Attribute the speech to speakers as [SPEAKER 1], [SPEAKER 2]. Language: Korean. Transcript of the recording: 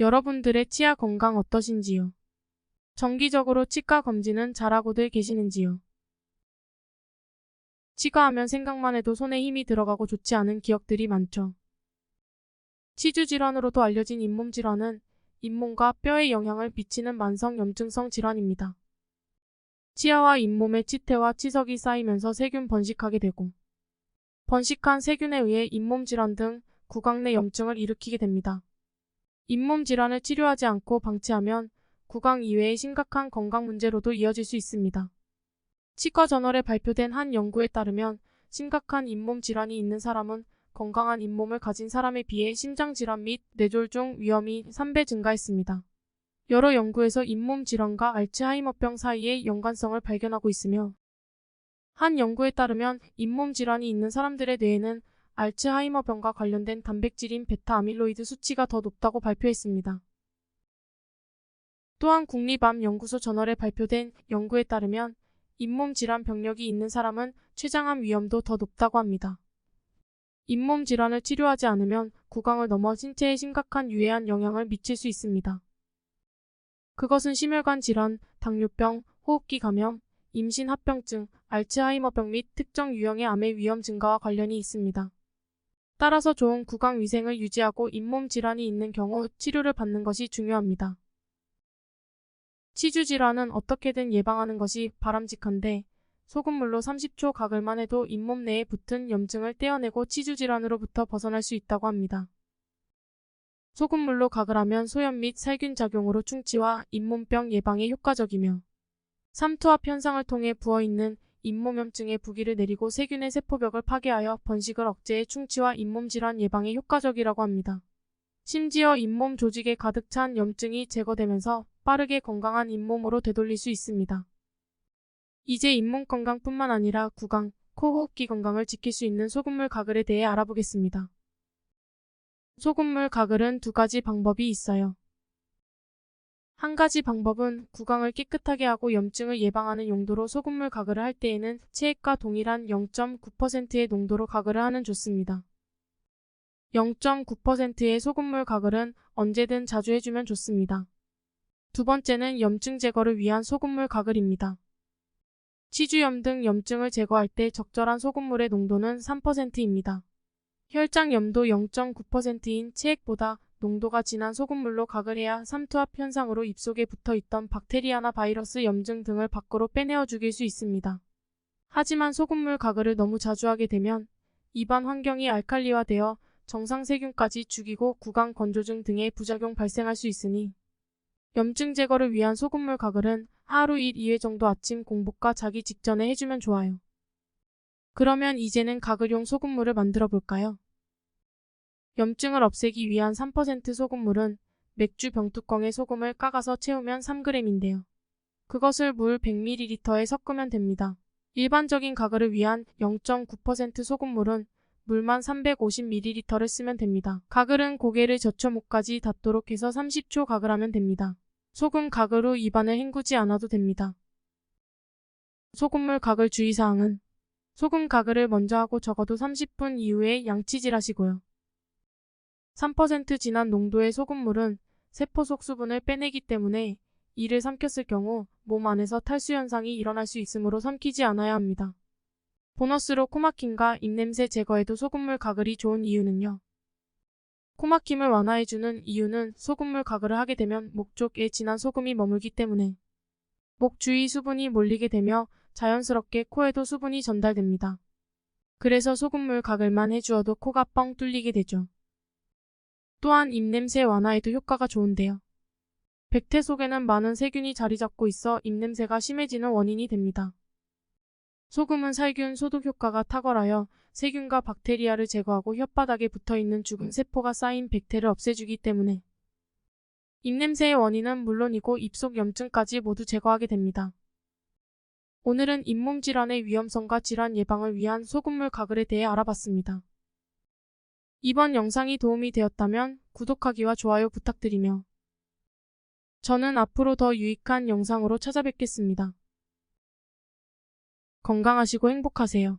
[SPEAKER 1] 여러분들의 치아 건강 어떠신지요? 정기적으로 치과 검진은 잘하고들 계시는지요? 치과하면 생각만 해도 손에 힘이 들어가고 좋지 않은 기억들이 많죠. 치주 질환으로도 알려진 잇몸 질환은 잇몸과 뼈에 영향을 미치는 만성 염증성 질환입니다. 치아와 잇몸에 치태와 치석이 쌓이면서 세균 번식하게 되고 번식한 세균에 의해 잇몸 질환 등 구강 내 염증을 일으키게 됩니다. 잇몸 질환을 치료하지 않고 방치하면 구강 이외의 심각한 건강 문제로도 이어질 수 있습니다. 치과 저널에 발표된 한 연구에 따르면 심각한 잇몸 질환이 있는 사람은 건강한 잇몸을 가진 사람에 비해 심장질환 및 뇌졸중 위험이 3배 증가했습니다. 여러 연구에서 잇몸 질환과 알츠하이머병 사이의 연관성을 발견하고 있으며 한 연구에 따르면 잇몸 질환이 있는 사람들의 뇌에는 알츠하이머병과 관련된 단백질인 베타 아밀로이드 수치가 더 높다고 발표했습니다. 또한 국립암연구소 저널에 발표된 연구에 따르면 잇몸 질환 병력이 있는 사람은 췌장암 위험도 더 높다고 합니다. 잇몸 질환을 치료하지 않으면 구강을 넘어 신체에 심각한 유해한 영향을 미칠 수 있습니다. 그것은 심혈관 질환, 당뇨병, 호흡기 감염, 임신 합병증, 알츠하이머병 및 특정 유형의 암의 위험 증가와 관련이 있습니다. 따라서 좋은 구강 위생을 유지하고 잇몸 질환이 있는 경우 치료를 받는 것이 중요합니다. 치주 질환은 어떻게든 예방하는 것이 바람직한데 소금물로 30초 가글만 해도 잇몸 내에 붙은 염증을 떼어내고 치주 질환으로부터 벗어날 수 있다고 합니다. 소금물로 가글하면 소염 및 살균 작용으로 충치와 잇몸병 예방에 효과적이며 삼투압 현상을 통해 부어있는 잇몸염증의 부기를 내리고 세균의 세포벽을 파괴하여 번식을 억제해 충치와 잇몸 질환 예방에 효과적이라고 합니다. 심지어 잇몸 조직에 가득 찬 염증이 제거되면서 빠르게 건강한 잇몸으로 되돌릴 수 있습니다. 이제 잇몸 건강뿐만 아니라 구강, 코, 호흡기 건강을 지킬 수 있는 소금물 가글에 대해 알아보겠습니다. 소금물 가글은 두 가지 방법이 있어요. 한 가지 방법은 구강을 깨끗하게 하고 염증을 예방하는 용도로 소금물 가글을 할 때에는 체액과 동일한 0.9%의 농도로 가글을 하는 좋습니다. 0.9%의 소금물 가글은 언제든 자주 해주면 좋습니다. 두 번째는 염증 제거를 위한 소금물 가글입니다. 치주염 등 염증을 제거할 때 적절한 소금물의 농도는 3%입니다. 혈장염도 0.9%인 체액보다 농도가 진한 소금물로 가글해야 삼투압 현상으로 입속에 붙어있던 박테리아나 바이러스 염증 등을 밖으로 빼내어 죽일 수 있습니다. 하지만 소금물 가글을 너무 자주 하게 되면 입안 환경이 알칼리화되어 정상 세균까지 죽이고 구강 건조증 등의 부작용 발생할 수 있으니 염증 제거를 위한 소금물 가글은 하루 1, 2회 정도 아침 공복과 자기 직전에 해주면 좋아요. 그러면 이제는 가글용 소금물을 만들어 볼까요? 염증을 없애기 위한 3% 소금물은 맥주 병뚜껑에 소금을 까가서 채우면 3g인데요. 그것을 물 100ml에 섞으면 됩니다. 일반적인 가글을 위한 0.9% 소금물은 물만 350ml를 쓰면 됩니다. 가글은 고개를 젖혀 목까지 닿도록 해서 30초 가글하면 됩니다. 소금 가글 후 입안을 헹구지 않아도 됩니다. 소금물 가글 주의사항은 소금 가글을 먼저 하고 적어도 30분 이후에 양치질 하시고요. 3% 진한 농도의 소금물은 세포 속 수분을 빼내기 때문에 이를 삼켰을 경우 몸 안에서 탈수 현상이 일어날 수 있으므로 삼키지 않아야 합니다. 보너스로 코막힘과 입냄새 제거에도 소금물 가글이 좋은 이유는요. 코막힘을 완화해주는 이유는 소금물 가글을 하게 되면 목 쪽에 진한 소금이 머물기 때문에 목 주위 수분이 몰리게 되며 자연스럽게 코에도 수분이 전달됩니다. 그래서 소금물 가글만 해주어도 코가 뻥 뚫리게 되죠. 또한 입냄새 완화에도 효과가 좋은데요. 백태 속에는 많은 세균이 자리 잡고 있어 입냄새가 심해지는 원인이 됩니다. 소금은 살균 소독 효과가 탁월하여 세균과 박테리아를 제거하고 혓바닥에 붙어있는 죽은 세포가 쌓인 백태를 없애주기 때문에 입냄새의 원인은 물론이고 입속 염증까지 모두 제거하게 됩니다. 오늘은 잇몸 질환의 위험성과 질환 예방을 위한 소금물 가글에 대해 알아봤습니다. 이번 영상이 도움이 되었다면 구독하기와 좋아요 부탁드리며 저는 앞으로 더 유익한 영상으로 찾아뵙겠습니다. 건강하시고 행복하세요.